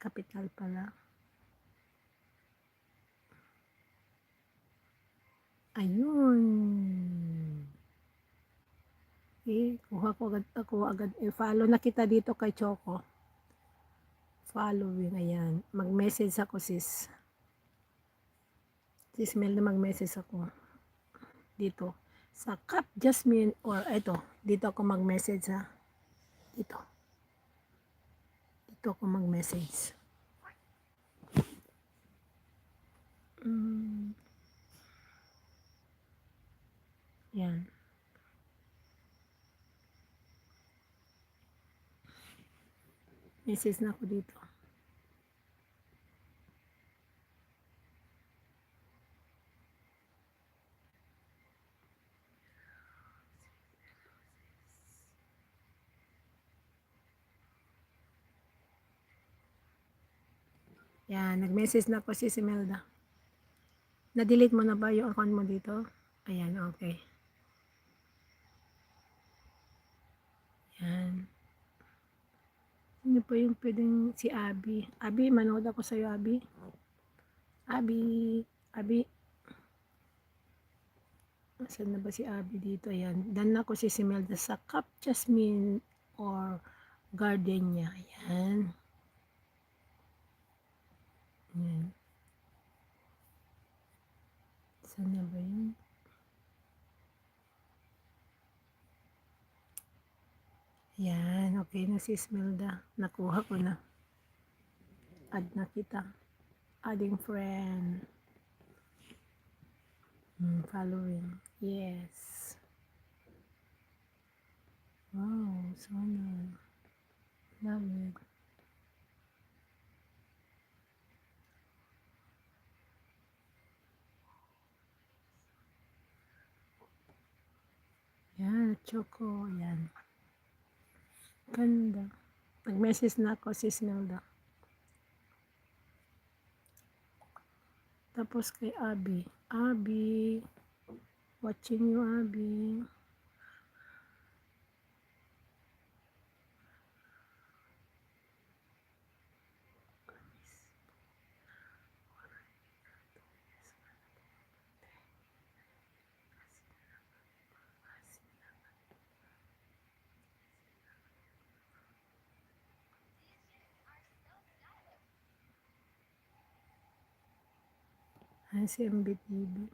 Capital pala. Ayun. Okay, kuha ko agad ako agad. Follow na kita dito kay Choco. Following, ayan. Mag-message ako sis. Sis Melda, mag-message ako. Dito. Sa Cup Jasmine or ito. Dito ako mag-message ha. Dito. Dito ako mag-message. Yan. Message na ako dito. Yan, nag-message na ako si Melda. Na-delete mo na ba yung account mo dito? Ayan, okay. Yan. Sino pa yung pwedeng si Abby? Abby, manood ako sa'yo, Abby. Abby. Saan na ba si Abby dito? Ayan. Dan ako si Melda sa Cup Jasmine or Gardenia. Ayan. Ayan. Saan na ba yun? Yan, okay na si Melda. Nakuha ko na. Add na kita. Adding friend. Following. Yes. Wow, sana. Love it. Yan, Choco. Yan. Ganda. Nag-message na ako si Melda. Tapos kay Abby. Abby. Watching you, Abby. Si MBTV.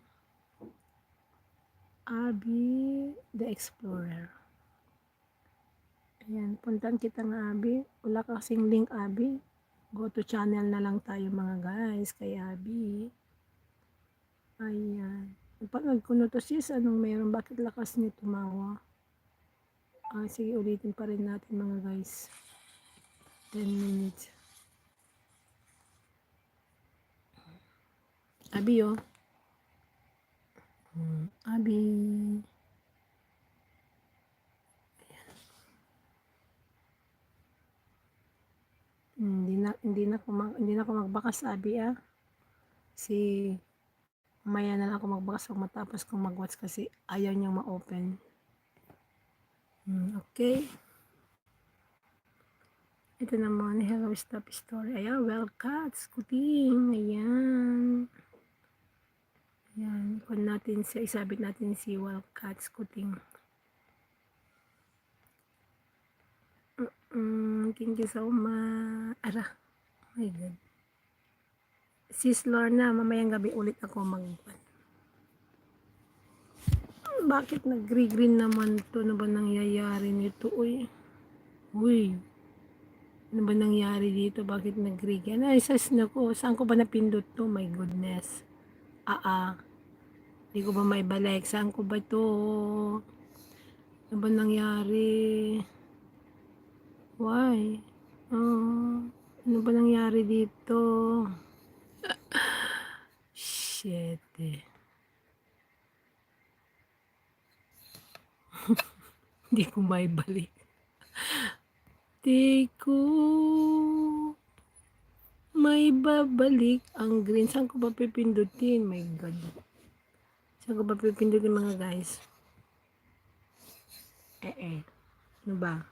Abby the Explorer. Ayan, puntan kita nga Abby. Wala kasing link Abby. Go to channel na lang tayo mga guys kay Abby. Ayan. Napanood ko na to sis. Anong meron? Bakit lakas niya tumawa? Sige, ulitin pa rin natin mga guys. 10 minutes. Abby oh. Abby. Hindi na ako magbakas Abby ah. Maya na lang ako magbakas pag matapos kong mag-watch kasi ayaw niyang ma-open. Okay. Ito naman, hello stop story. Ayan, well cats, kuting. Ayan. Ayan, kung natin isabit natin si well cats, kuting. Thank you so much. Oh my God. Sis Lorna, mamayang gabi ulit ako bakit nag-green naman to? Ano ba nangyayari nito? Uy. Ano ba nangyari dito? Bakit nag-green? Ay, saan ko ba napindot to? My goodness. Hindi ko ba may balik? Saan ko ba to? Ano ba nangyari? Why? Ano ba nangyari dito? Shit Hindi ko may balik. Di ko may babalik ang green. Saan ko ba pipindutin? My God. Saan ko ba pipindutin mga guys? Ano ba?